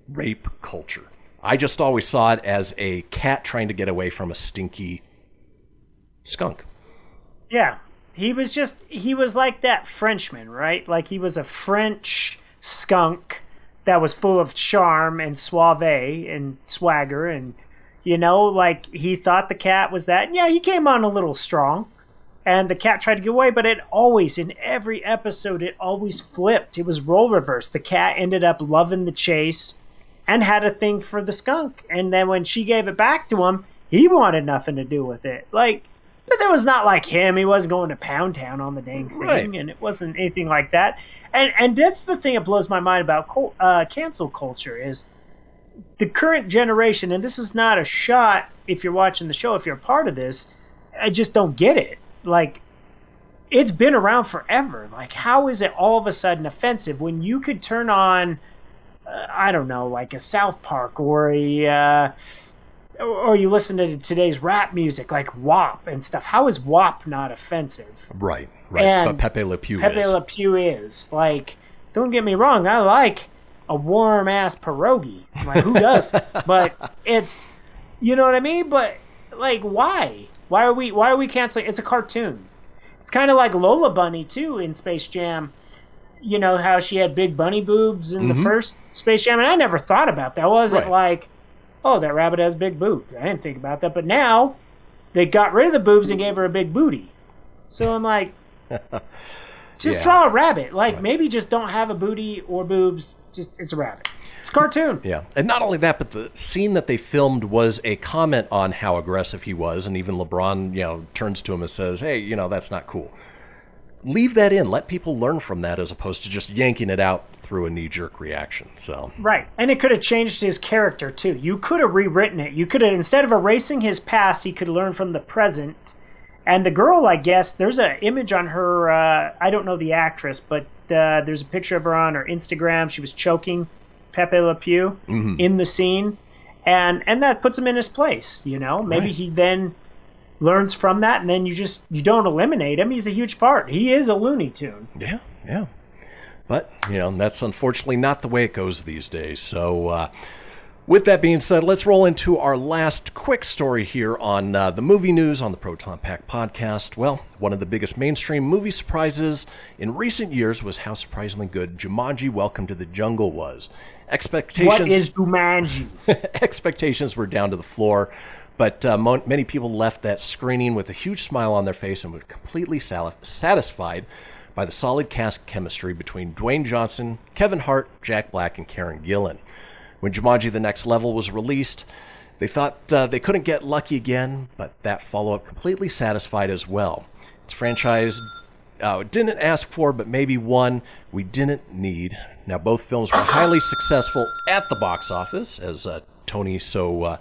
rape culture. I just always saw it as a cat trying to get away from a stinky skunk. Yeah. He was like that Frenchman, right? Like he was a French skunk that was full of charm and suave and swagger and like he thought the cat was that. Yeah, he came on a little strong and the cat tried to get away, but in every episode, it always flipped. It was role reverse. The cat ended up loving the chase and had a thing for the skunk. And then when she gave it back to him, he wanted nothing to do with it. But there was not like him. He wasn't going to Pound Town on the dang thing, right. And it wasn't anything like that. And that's the thing that blows my mind about cancel culture is the current generation, and this is not a shot if you're watching the show, if you're a part of this, I just don't get it. Like, it's been around forever. Like, how is it all of a sudden offensive when you could turn on, like a South Park or or you listen to today's rap music like WAP and stuff. How is WAP not offensive? Right. And but Pepe Le Pew Pepe Le Pew is. Like, don't get me wrong, I like a warm ass pierogi. Like, who does? But it's, you know what I mean? But like, why? Why are we canceling? It's a cartoon. It's kind of like Lola Bunny too in Space Jam. You know how she had big bunny boobs in the first Space Jam, and I never thought about that. I wasn't like, oh, that rabbit has big boobs. I didn't think about that. But now they got rid of the boobs and gave her a big booty. So I'm like, just draw a rabbit. Like, maybe just don't have a booty or boobs. Just, it's a rabbit. It's a cartoon. Yeah. And not only that, but the scene that they filmed was a comment on how aggressive he was. And even LeBron, turns to him and says, hey, that's not cool. Leave that in. Let people learn from that as opposed to just yanking it out through a knee-jerk reaction. So right. And it could have changed his character, too. You could have rewritten it. You could have, instead of erasing his past, he could learn from the present. And the girl, I guess, there's an image on her, I don't know the actress, but there's a picture of her on her Instagram. She was choking Pepe Le Pew in the scene. And that puts him in his place, Maybe he then learns from that, and then you don't eliminate him. He's a huge part. He is a Looney Tune. Yeah. But, that's unfortunately not the way it goes these days. So, with that being said, let's roll into our last quick story here on the movie news on the Proton Pack podcast. Well, one of the biggest mainstream movie surprises in recent years was how surprisingly good Jumanji: Welcome to the Jungle was. Expectations. What is Jumanji? Expectations were down to the floor, but many people left that screening with a huge smile on their face and were completely satisfied by the solid cast chemistry between Dwayne Johnson, Kevin Hart, Jack Black, and Karen Gillan. When Jumanji: The Next Level was released, they thought they couldn't get lucky again, but that follow-up completely satisfied as well. It's a franchise didn't ask for, but maybe one we didn't need. Now, both films were highly successful at the box office, as Tony so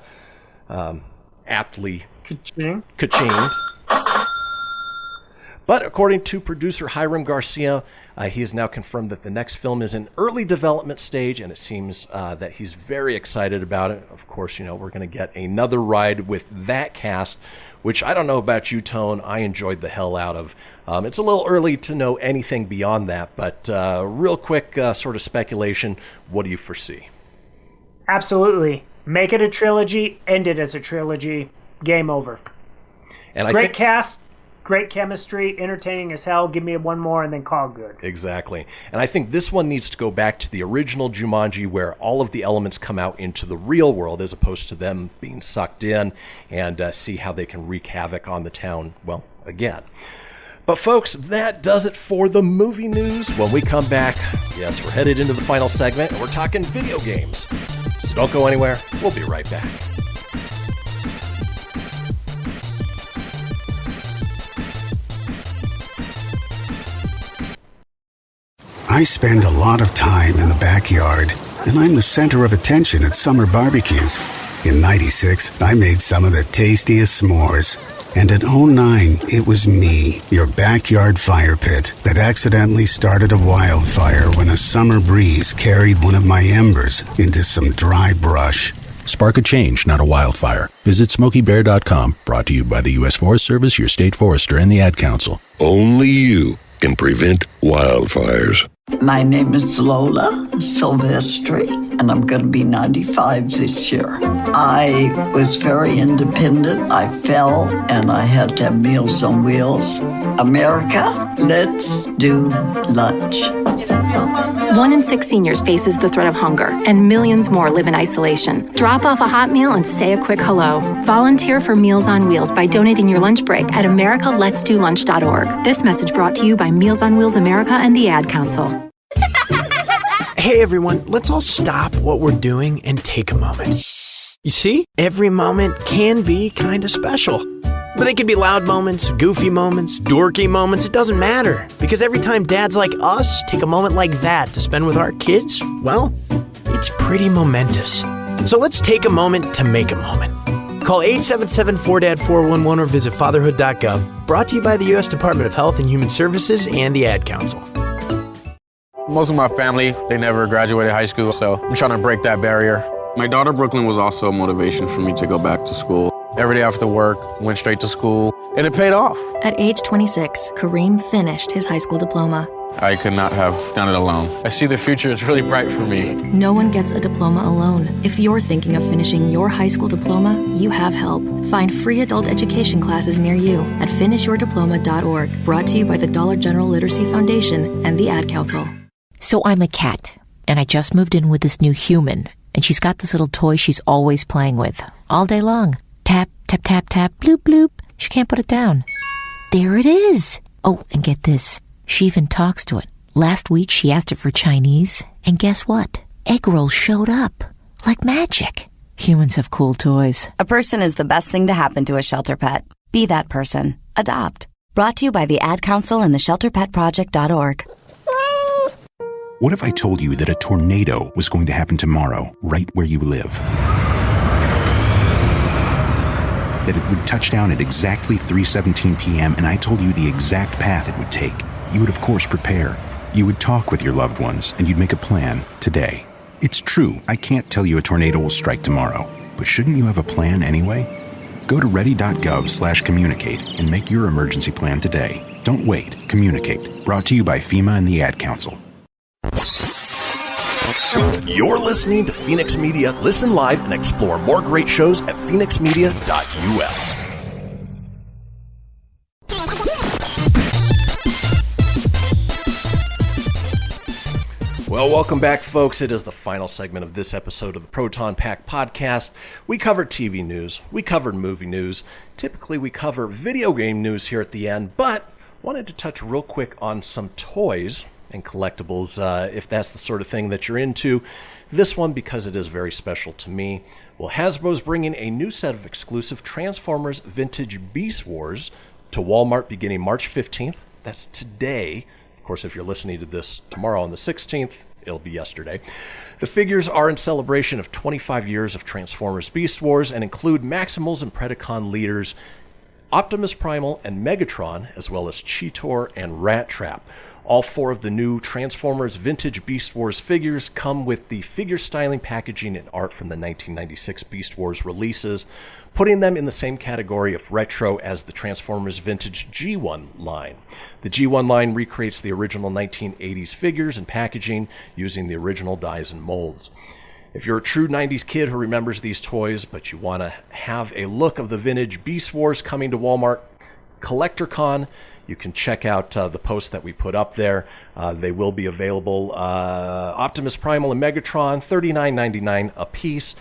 aptly ka-chinged. But according to producer Hiram Garcia, he has now confirmed that the next film is in early development stage, and it seems that he's very excited about it. Of course, we're going to get another ride with that cast, which I don't know about you, Tone. I enjoyed the hell out of. It's a little early to know anything beyond that, but real quick sort of speculation, what do you foresee? Absolutely. Make it a trilogy, end it as a trilogy, game over. And Great cast. Great chemistry, entertaining as hell. Give me one more and then call good. Exactly. And I think this one needs to go back to the original Jumanji, where all of the elements come out into the real world as opposed to them being sucked in, and see how they can wreak havoc on the town, well, again. But folks, that does it for the movie news. When we come back, yes, we're headed into the final segment, and we're talking video games. So don't go anywhere. We'll be right back. I spend a lot of time in the backyard, and I'm the center of attention at summer barbecues. In '96, I made some of the tastiest s'mores. And in '09, it was me, your backyard fire pit, that accidentally started a wildfire when a summer breeze carried one of my embers into some dry brush. Spark a change, not a wildfire. Visit SmokeyBear.com, brought to you by the U.S. Forest Service, your state forester, and the Ad Council. Only you can prevent wildfires. My name is Lola Silvestri, and I'm going to be 95 this year. I was very independent. I fell, and I had to have Meals on Wheels. America, let's do lunch. 1 in 6 seniors faces the threat of hunger, and millions more live in isolation. Drop off a hot meal and say a quick hello. Volunteer for Meals on Wheels by donating your lunch break at americaletsdolunch.org. This message brought to you by Meals on Wheels America and the Ad Council. Hey everyone, let's all stop what we're doing and take a moment. You see, every moment can be kind of special. But they can be loud moments, goofy moments, dorky moments, it doesn't matter. Because every time dads like us take a moment like that to spend with our kids, well, it's pretty momentous. So let's take a moment to make a moment. Call 877-4DAD-411 or visit fatherhood.gov. Brought to you by the U.S. Department of Health and Human Services and the Ad Council. Most of my family, they never graduated high school, so I'm trying to break that barrier. My daughter Brooklyn was also a motivation for me to go back to school. Every day after work, went straight to school, and it paid off. At age 26, Kareem finished his high school diploma. I could not have done it alone. I see the future is really bright for me. No one gets a diploma alone. If you're thinking of finishing your high school diploma, you have help. Find free adult education classes near you at finishyourdiploma.org. Brought to you by the Dollar General Literacy Foundation and the Ad Council. So I'm a cat, and I just moved in with this new human, and she's got this little toy she's always playing with, all day long. Tap, tap, tap, tap, bloop, bloop. She can't put it down. There it is. Oh, and get this. She even talks to it. Last week, she asked it for Chinese, and guess what? Egg rolls showed up. Like magic. Humans have cool toys. A person is the best thing to happen to a shelter pet. Be that person. Adopt. Brought to you by the Ad Council and the ShelterPetProject.org. What if I told you that a tornado was going to happen tomorrow, right where you live? That it would touch down at exactly 3:17 p.m., and I told you the exact path it would take. You would, of course, prepare. You would talk with your loved ones, and you'd make a plan today. It's true, I can't tell you a tornado will strike tomorrow, but shouldn't you have a plan anyway? Go to ready.gov/communicate and make your emergency plan today. Don't wait. Communicate. Brought to you by FEMA and the Ad Council. You're listening to Fenix Media. Listen live and explore more great shows at phoenixmedia.us. Well, welcome back, folks. It is the final segment of this episode of the Proton Pack podcast. We covered TV news. We covered movie news. Typically, we cover video game news here at the end, but wanted to touch real quick on some toys and collectibles, if that's the sort of thing that you're into. This one, because it is very special to me. Well, Hasbro's bringing a new set of exclusive Transformers Vintage Beast Wars to Walmart beginning March 15th. That's today. Of course, if you're listening to this tomorrow on the 16th, it'll be yesterday. The figures are in celebration of 25 years of Transformers Beast Wars and include Maximals and Predacon leaders, Optimus Primal and Megatron, as well as Cheetor and Rat Trap. All 4 of the new Transformers Vintage Beast Wars figures come with the figure styling, packaging, and art from the 1996 Beast Wars releases, putting them in the same category of retro as the Transformers Vintage G1 line. The G1 line recreates the original 1980s figures and packaging using the original dies and molds. If you're a true 90s kid who remembers these toys, but you want to have a look of the vintage Beast Wars coming to Walmart, CollectorCon. You can check out the post that we put up there. They will be available. Optimus Primal and Megatron, $39.99 a piece.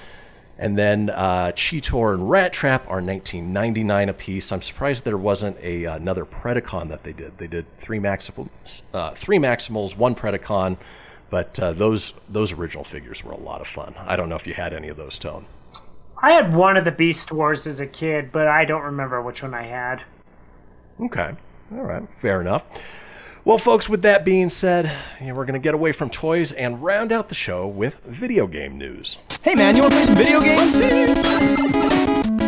And then Cheetor and Rat Trap are $19.99 a piece. I'm surprised there wasn't another Predacon that they did. They did three Maximals, one Predacon, but those original figures were a lot of fun. I don't know if you had any of those, Tone. I had one of the Beast Wars as a kid, but I don't remember which one I had. Okay. All right. Fair enough. Well, folks, with that being said, we're going to get away from toys and round out the show with video game news. Hey, man, you want to play some video games?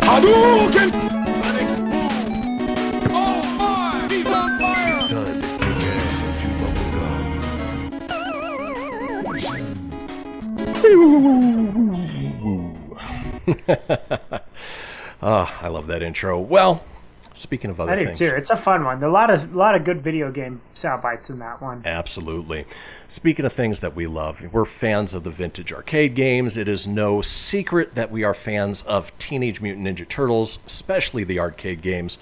Hadouken! Oh, I love that intro. Well, speaking of other things, I do too. It's a fun one. There are a lot of good video game sound bites in that one. Absolutely. Speaking of things that we love, we're fans of the vintage arcade games. It is no secret that we are fans of Teenage Mutant Ninja Turtles, especially the arcade games.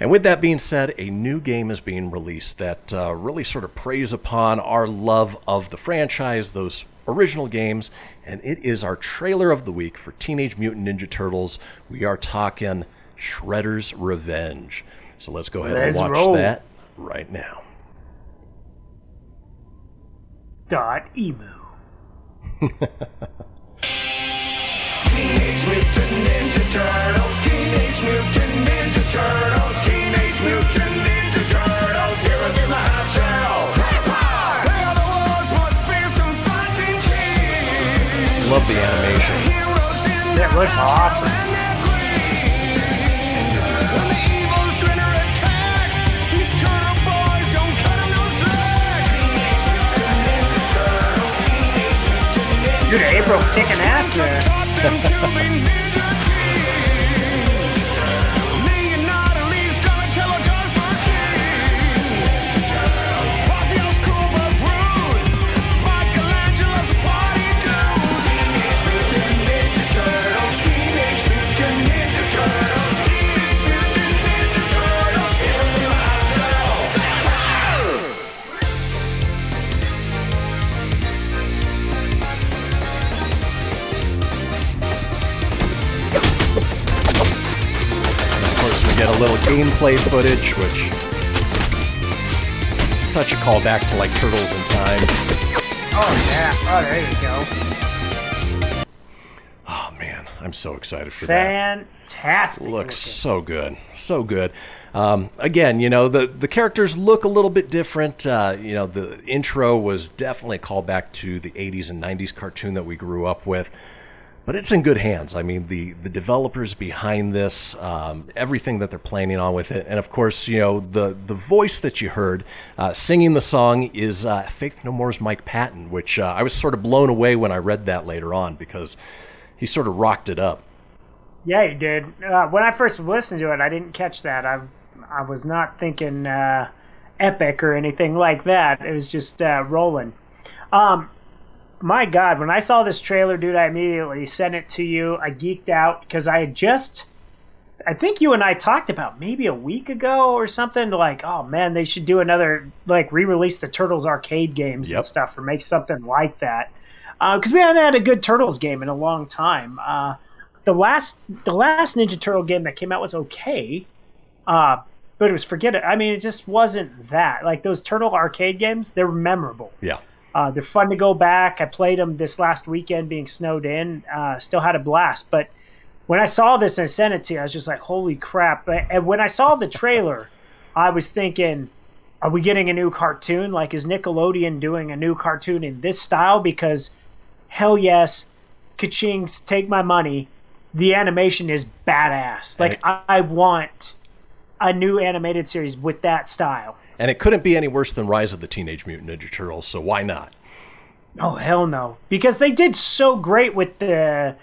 And with that being said, a new game is being released that really sort of preys upon our love of the franchise, those original games, and it is our trailer of the week for Teenage Mutant Ninja Turtles. We are talking Shredder's Revenge. So let's go ahead and watch that right now. .emu. Teenage Mutant Ninja Turtles, Teenage Mutant Ninja Turtles, Teenage Mutant Ninja Turtles, heroes in the hot shell. They are the world's most fearsome fighting team. Love the animation. That looks awesome. When the evil Shredder attacks, these Turtle boys don't cut him no slack. Teenage Mutant Ninja Turtles, Teenage Mutant Ninja Turtles. Dude, April kicking ass there. Get a little gameplay footage, which is such a callback to like Turtles in Time. Oh yeah, oh there you go. Oh man, I'm so excited for that. Fantastic. Looks so good, so good. Again, the characters look a little bit different. The intro was definitely a callback to the 80s and 90s cartoon that we grew up with. But it's in good hands. I mean, the developers behind this, everything that they're planning on with it. And of course, the voice that you heard singing the song is Faith No More's Mike Patton, which I was sort of blown away when I read that later on because he sort of rocked it up. Yeah, he did. When I first listened to it, I didn't catch that. I was not thinking epic or anything like that. It was just rolling. My God, when I saw this trailer, dude, I immediately sent it to you. I geeked out because I think you and I talked about maybe a week ago or something, like, oh man, they should do another, like, re-release the Turtles arcade games and stuff, or make something like that. Because we haven't had a good Turtles game in a long time. The last Ninja Turtle game that came out was okay, but it was it just wasn't that. Like, those Turtle arcade games, they're memorable. Yeah. They're fun to go back. I played them this last weekend being snowed in. Still had a blast. But when I saw this and sent it to you, I was just like, holy crap. And when I saw the trailer, I was thinking, are we getting a new cartoon? Like, is Nickelodeon doing a new cartoon in this style? Because, hell yes, ka-ching, take my money. The animation is badass. Like, I want a new animated series with that style. And it couldn't be any worse than Rise of the Teenage Mutant Ninja Turtles, so why not? Oh, hell no. Because they did so great with the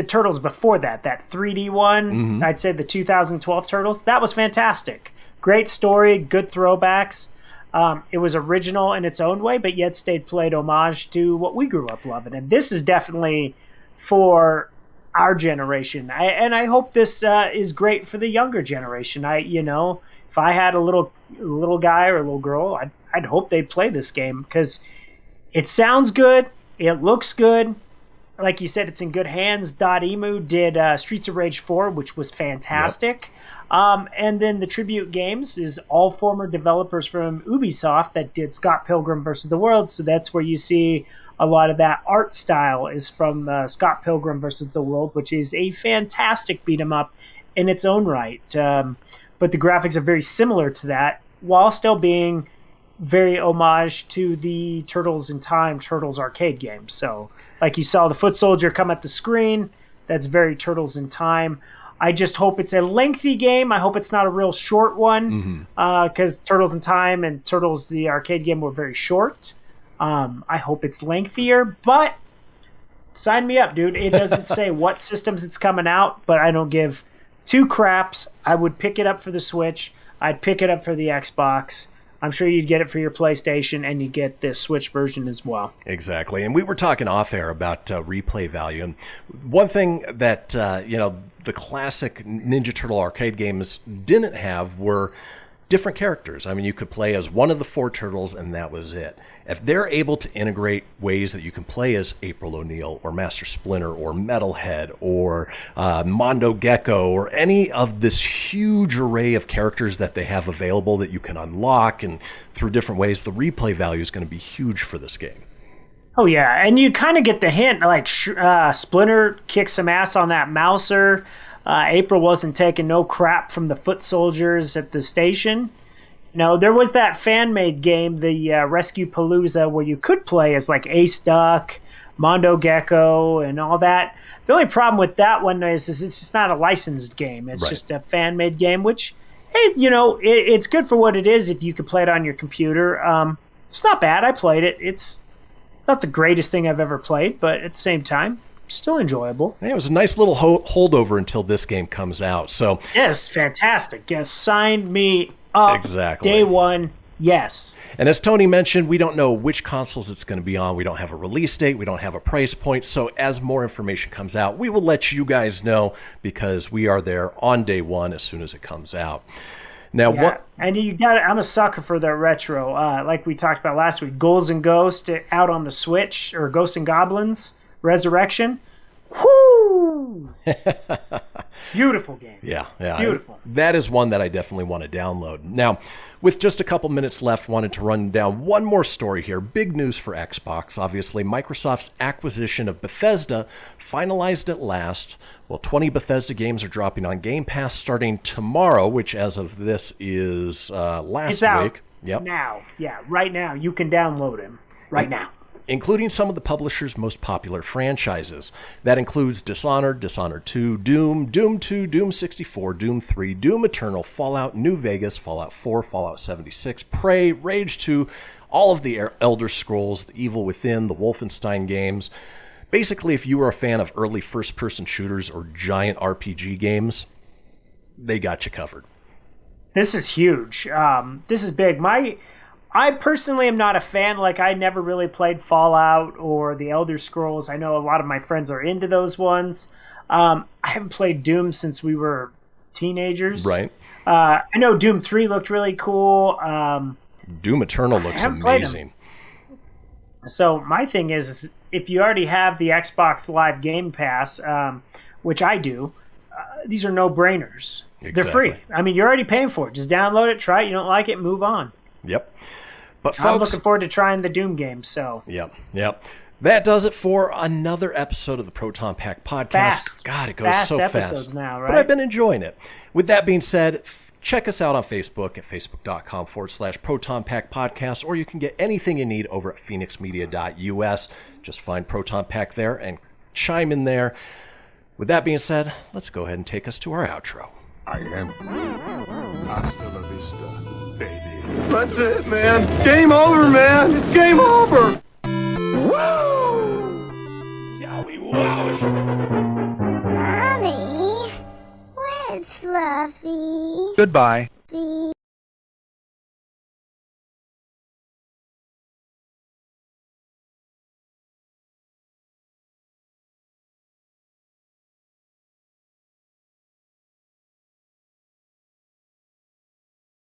Turtles before that 3D one. Mm-hmm. I'd say the 2012 Turtles. That was fantastic. Great story, good throwbacks. It was original in its own way, but yet played homage to what we grew up loving. And this is definitely for our generation. I hope this is great for the younger generation. If I had a little guy or a little girl, I'd hope they'd play this game because it sounds good, it looks good. Like you said, it's in good hands. Emu did Streets of Rage 4, which was fantastic. Yep. And then the Tribute Games is all former developers from Ubisoft that did Scott Pilgrim vs. the World. So that's where you see a lot of that art style is from Scott Pilgrim vs. the World, which is a fantastic beat 'em up in its own right. But the graphics are very similar to that while still being very homage to the Turtles in Time Turtles arcade game. So like you saw the foot soldier come at the screen, that's very Turtles in Time. I just hope it's a lengthy game. I hope it's not a real short one because Turtles in Time and Turtles the arcade game were very short. I hope it's lengthier, but sign me up, dude. It doesn't say what systems it's coming out, but I don't give two craps. I would pick it up for the Switch. I'd pick it up for the Xbox. I'm sure you'd get it for your PlayStation, and you get the Switch version as well. Exactly. And we were talking off air about replay value. And one thing that, the classic Ninja Turtle arcade games didn't have were different characters. I mean, you could play as one of the four turtles, and that was it. If they're able to integrate ways that you can play as April O'Neil or Master Splinter or Metalhead or Mondo Gecko or any of this huge array of characters that they have available that you can unlock and through different ways, the replay value is going to be huge for this game. Oh, yeah. And you kind of get the hint, like Splinter kicks some ass on that Mouser. April wasn't taking no crap from the foot soldiers at the station. There was that fan-made game, the Rescue Palooza, where you could play as like Ace Duck, Mondo Gecko, and all that. The only problem with that one is it's just not a licensed game. It's just a fan-made game, which, hey, it's good for what it is if you could play it on your computer. It's not bad. I played it. It's not the greatest thing I've ever played, but at the same time, still enjoyable. Yeah, it was a nice little holdover until this game comes out. So yes, fantastic. Yes, sign me up. Exactly. Day one. Yes. And as Tony mentioned, we don't know which consoles it's going to be on. We don't have a release date. We don't have a price point. So as more information comes out, we will let you guys know because we are there on day one as soon as it comes out. Now, what? And you got it. I'm a sucker for the retro. Like we talked about last week, Ghouls and Ghosts out on the Switch, or Ghosts and Goblins Resurrection. Whoo! Beautiful game. Yeah. Beautiful. That is one that I definitely want to download. Now, with just a couple minutes left, wanted to run down one more story here. Big news for Xbox. Obviously, Microsoft's acquisition of Bethesda finalized at last. Well, 20 Bethesda games are dropping on Game Pass starting tomorrow, which as of this is last week. Yep. Now. Yeah, right now. You can download them right now. Including some of the publisher's most popular franchises. That includes Dishonored, Dishonored 2, Doom, Doom 2, Doom 64, Doom 3, Doom Eternal, Fallout New Vegas, Fallout 4, Fallout 76, Prey, Rage 2, all of the Elder Scrolls, The Evil Within, the Wolfenstein games. Basically, if you were a fan of early first-person shooters or giant RPG games, they got you covered. This is huge. This is big. I personally am not a fan. Like, I never really played Fallout or the Elder Scrolls. I know a lot of my friends are into those ones. I haven't played Doom since we were teenagers. Right. I know Doom 3 looked really cool. Doom Eternal looks amazing. So my thing is if you already have the Xbox Live Game Pass, which I do, these are no-brainers. Exactly. They're free. I mean, you're already paying for it. Just download it, try it. You don't like it, move on. Yep. But folks, I'm looking forward to trying the Doom game. So. Yep. That does it for another episode of the Proton Pack podcast. Fast. God, it goes so fast. Episodes now, right? But I've been enjoying it. With that being said, check us out on Facebook at facebook.com/Proton Pack Podcast, or you can get anything you need over at phoenixmedia.us. Just find Proton Pack there and chime in there. With that being said, let's go ahead and take us to our outro. I am. Hasta la vista, baby. That's it, man. Game over, man. It's game over. Woo! Yowie wowie. Mommy, where's Fluffy? Goodbye.